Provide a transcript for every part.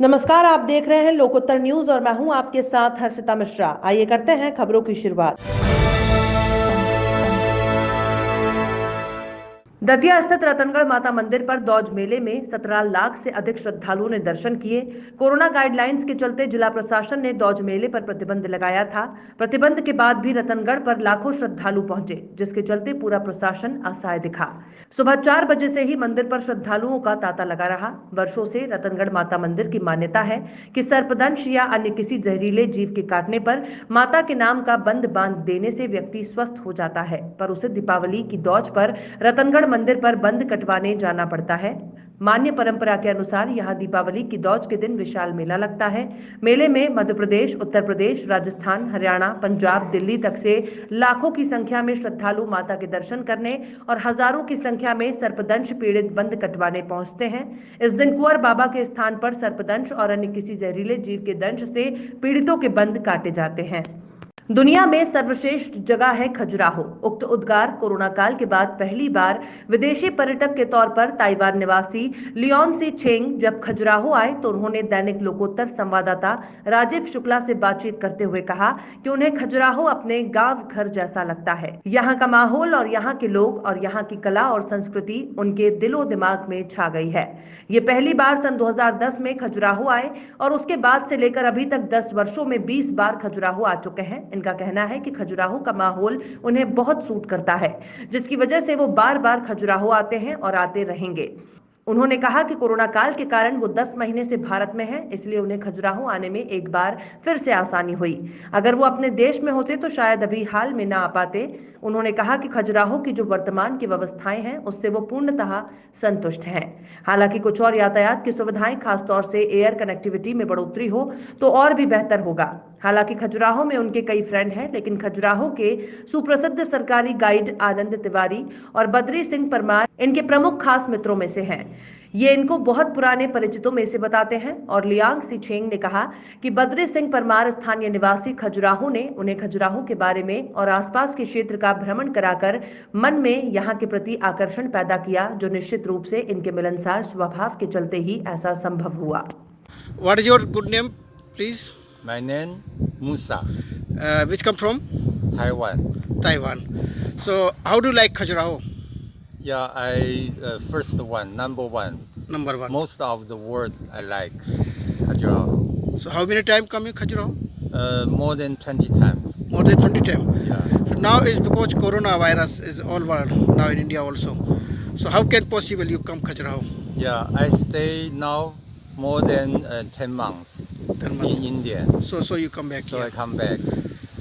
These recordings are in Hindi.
नमस्कार, आप देख रहे हैं लोकोत्तर न्यूज और मैं हूं आपके साथ हर्षिता मिश्रा। आइए करते हैं खबरों की शुरुआत। दतिया स्थित रतनगढ़ माता मंदिर पर दौज मेले में 17 लाख से अधिक श्रद्धालुओं ने दर्शन किए। कोरोना गाइडलाइंस के चलते जिला प्रशासन ने दौज मेले पर प्रतिबंध लगाया था। प्रतिबंध के बाद भी रतनगढ़ पर लाखों श्रद्धालु पहुंचे, जिसके चलते पूरा प्रशासन असहाय दिखा। सुबह 4 बजे से ही मंदिर पर श्रद्धालुओं का तांता लगा रहा। वर्षों से रतनगढ़ माता मंदिर की मान्यता है कि सर्पदंश या अन्य किसी जहरीले जीव के काटने पर माता के नाम का बंद बांध देने से व्यक्ति स्वस्थ हो जाता है, पर उसे दीपावली की दौज पर रतनगढ़ मंदिर पर बंद कटवाने जाना पड़ता है। मान्य परंपरा के अनुसार यहां दीपावली की दौज के दिन विशाल मेला लगता है। मेले में मध्य प्रदेश, उत्तर प्रदेश, राजस्थान, हरियाणा, पंजाब, दिल्ली तक से लाखों की संख्या में श्रद्धालु माता के दर्शन करने और हजारों की संख्या में सर्पदंश पीड़ित बंद कटवाने पहुंचते हैं। इस दिन कुंवर बाबा के स्थान पर सर्पदंश और अन्य किसी जहरीले जीव के दंश से पीड़ितों के बंद काटे जाते हैं। दुनिया में सर्वश्रेष्ठ जगह है खजुराहो। उक्त उद्गार कोरोना काल के बाद पहली बार विदेशी पर्यटक के तौर पर ताइवान निवासी लियोन सी चेंग जब खजुराहो आए तो उन्होंने दैनिक लोकोत्तर संवाददाता राजीव शुक्ला से बातचीत करते हुए कहा कि उन्हें खजुराहो अपने गांव घर जैसा लगता है। यहाँ का माहौल और यहाँ के लोग और यहाँ की कला और संस्कृति उनके दिलो दिमाग में छा गई है। ये पहली बार सन 2010 में खजुराहो आए और उसके बाद से लेकर अभी तक 10 वर्षों में 20 बार खजुराहो आ चुके हैं। इनका कहना है कि खजुराहो का माहौल उन्हें बहुत सूट करता है, जिसकी वजह से वो बार बार खजुराहो आते हैं और आते रहेंगे। उन्होंने कहा कि कोरोना काल के कारण वो 10 महीने से भारत में हैं, इसलिए उन्हें खजुराहो आने में एक बार फिर से आसानी हुई। अगर वो अपने देश में होते तो शायद अभी हाल में ना आ पाते। उन्होंने कहा कि खजुराहो की जो वर्तमान की व्यवस्थाएं हैं उससे वो पूर्णतः संतुष्ट हैं। हालांकि कुछ और यातायात की सुविधाएं, खासतौर से एयर कनेक्टिविटी में बढ़ोतरी हो तो और भी बेहतर होगा। हालांकि खजुराहो में उनके कई फ्रेंड हैं, लेकिन खजुराहो के सुप्रसिद्ध सरकारी गाइड आनंद तिवारी और बद्री सिंह परमार इनके प्रमुख खास मित्रों में से हैं। ये इनको बहुत पुराने परिचितों में से बताते हैं। और लियांग सी छेंग ने कहा कि बद्री सिंह परमार स्थानीय निवासी खजुराहो ने उन्हें खजुराहो के बारे में और आसपास के क्षेत्र का भ्रमण कराकर मन में यहाँ के प्रति आकर्षण पैदा किया, जो निश्चित रूप से इनके मिलनसार स्वभाव के चलते ही ऐसा संभव हुआ। What is your good name, please? My name Musa, Which come from? Taiwan. Taiwan. So, how do you like Khajuraho? Yeah, I first one, number one. Number one. Most of the world I like Khajuraho. So, how many times come you Khajuraho? More than 20 times. More than 20 times. Yeah. So now is because coronavirus is all world now in India also. So how can possible you come Khajuraho? Yeah, I stay now more than 10 months 10 months. in India. So you come back So here. I come back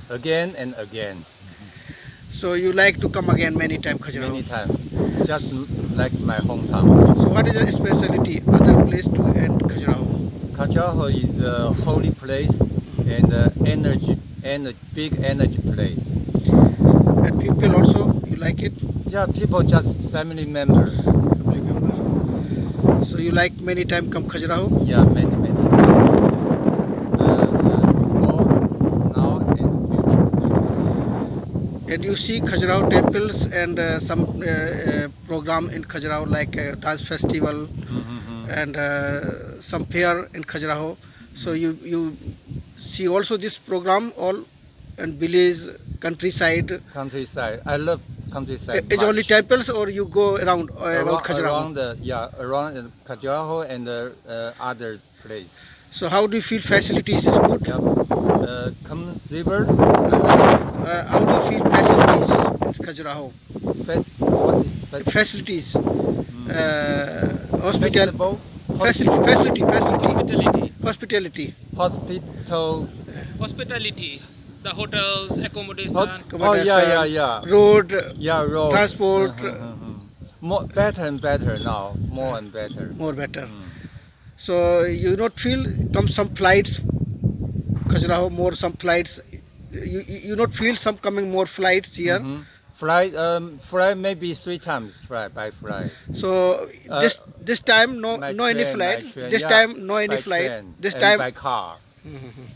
again and again, So you like to come again many times Khajuraho. many times, just like my hometown. So what is the speciality other place to end Khajuraho? Khajuraho is a holy place and big energy place. And people also you like it? Yeah, people just family member. Family member. So you like many time come Khajuraho? Yeah, many. Before, now, and future. And you see Khajuraho temples and some program in Khajuraho like dance festival and some fair in Khajuraho. So you see also this program all and village countryside. Countryside. I love countryside. It's only much. temples or you go around Khajuraho? Around Khajuraho and other place. So how do you feel facilities is good? Yeah. Come river. I like How do you feel facilities in Khajuraho? Facilities. Hospital. Vegetable. Hospitality. Hospital. Hospitality, the hotels, accommodation. Oh yeah. Road. Yeah, road. Transport. More better and better now. More and better. More better. So you not feel some flights Khajuraho more some flights you not feel some coming more flights here. Flight maybe 3 times by flight. So this time no any flight. This time no any flight. This time by car.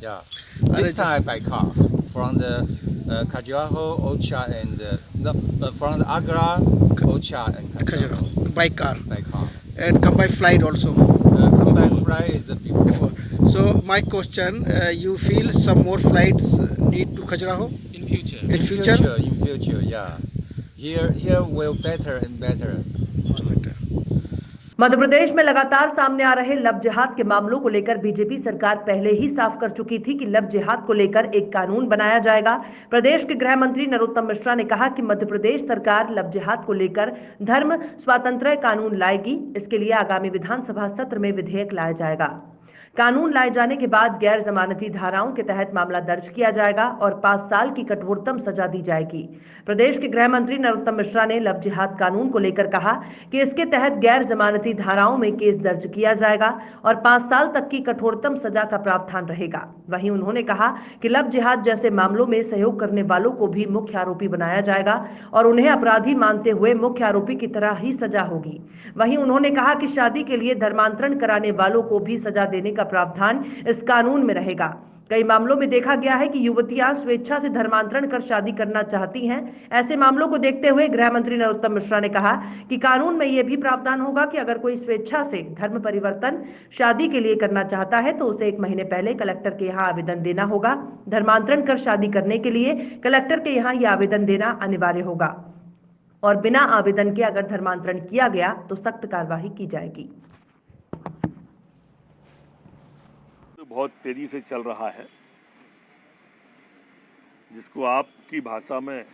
Yeah. This time by car from the Khajuraho, Ocha and from the Agra, Ocha and Khajuraho by car by car. and come by flight also. Come by flight is before. So my question, you feel some more flights need to Khajuraho In future. in future? In future, yeah. Here will better and better. Madhya Pradesh में लगातार सामने आ रहे लव जिहाद के मामलों को लेकर बीजेपी सरकार पहले ही साफ कर चुकी थी कि लव जिहाद को लेकर एक कानून बनाया जाएगा। प्रदेश के गृह मंत्री नरोत्तम मिश्रा ने कहा कि मध्य प्रदेश सरकार लव जिहाद को लेकर धर्म स्वातंत्र्य कानून लाएगी। इसके लिए आगामी विधानसभा सत्र में विधेयक लाया जाएगा। कानून लाए जाने के बाद गैर जमानती धाराओं के तहत मामला दर्ज किया जाएगा और 5 साल की कठोरतम सजा दी जाएगी। प्रदेश के गृह मंत्री नरोत्तम मिश्रा ने लव जिहाद कानून को लेकर कहा कि इसके तहत गैर जमानती धाराओं में केस दर्ज किया जाएगा और 5 साल तक की कठोरतम सजा का प्रावधान रहेगा। वहीं उन्होंने कहा कि लव जिहाद जैसे मामलों में सहयोग करने वालों को भी मुख्य आरोपी बनाया जाएगा और उन्हें अपराधी मानते हुए मुख्य आरोपी की तरह ही सजा होगी। वहीं उन्होंने कहा कि शादी के लिए धर्मांतरण कराने वालों को भी सजा देने का प्रावधान इस कानून में रहेगा। कई मामलों में देखा गया है कि युवतियां स्वेच्छा से धर्मांतरण कर शादी करना चाहती हैं। ऐसे मामलों को देखते हुए गृह मंत्री नरोत्तम मिश्रा ने कहा कि कानून में यह भी प्रावधान होगा कि अगर कोई स्वेच्छा से धर्म परिवर्तन शादी के लिए करना चाहता है तो उसे 1 महीने पहले कलेक्टर के यहाँ आवेदन देना होगा। धर्मांतरण कर शादी करने के लिए कलेक्टर के यहाँ यह आवेदन देना अनिवार्य होगा और बिना आवेदन के अगर धर्मांतरण किया गया तो सख्त कार्रवाई की जाएगी। बहुत तेजी से चल रहा है, जिसको आपकी भाषा में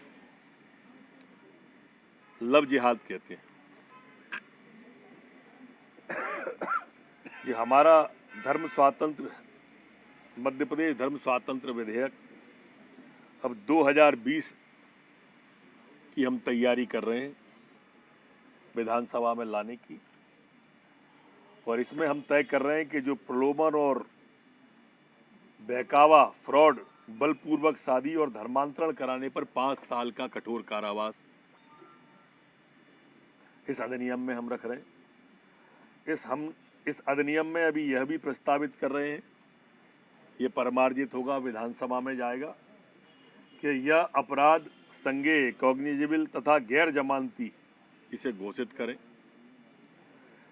लव जिहाद कहते हैं। ये हमारा धर्म स्वातंत्र मध्य प्रदेश धर्म स्वातंत्र विधेयक अब 2020 की हम तैयारी कर रहे हैं विधानसभा में लाने की, और इसमें हम तय कर रहे हैं कि जो प्रलोभन और बहकावा, फ्रॉड, बलपूर्वक शादी और धर्मांतरण कराने पर 5 साल का कठोर कारावास इस अधिनियम में हम रख रहे हैं। इस अधिनियम में अभी यह भी प्रस्तावित कर रहे हैं, ये परमार्जित होगा, विधानसभा में जाएगा, कि यह अपराध संज्ञेय, कॉग्निजेबल तथा गैर जमानती इसे घोषित करें।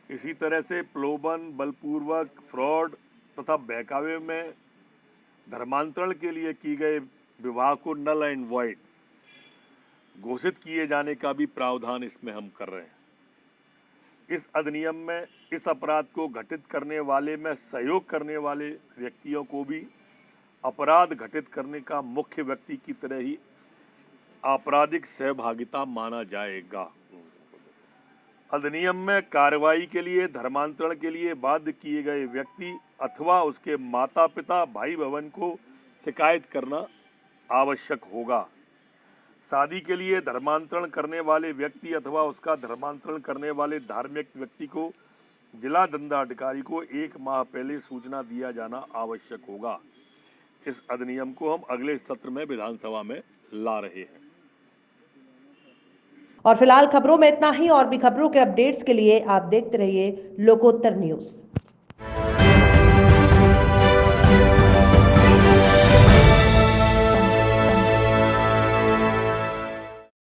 इसी तरह से प्रलोभन, बलपूर्वक, फ्रॉड तथा बहकावे में धर्मांतरण के लिए की गए विवाह को नल एंड वॉइड घोषित किए जाने का भी प्रावधान इसमें हम कर रहे हैं। इस अधिनियम में इस अपराध को घटित करने वाले में सहयोग करने वाले व्यक्तियों को भी अपराध घटित करने का मुख्य व्यक्ति की तरह ही आपराधिक सहभागिता माना जाएगा। अधिनियम में कार्रवाई के लिए धर्मांतरण के लिए बाध्य किए गए व्यक्ति अथवा उसके माता पिता, भाई बहन को शिकायत करना आवश्यक होगा। शादी के लिए धर्मांतरण करने वाले व्यक्ति अथवा उसका धर्मांतरण करने वाले धार्मिक व्यक्ति को जिला दंडाधिकारी को 1 माह पहले सूचना दिया जाना आवश्यक होगा। इस अधिनियम को हम अगले सत्र में विधानसभा में ला रहे हैं। और फिलहाल खबरों में इतना ही। और भी खबरों के अपडेट्स के लिए आप देखते रहिए लोकोत्तर न्यूज।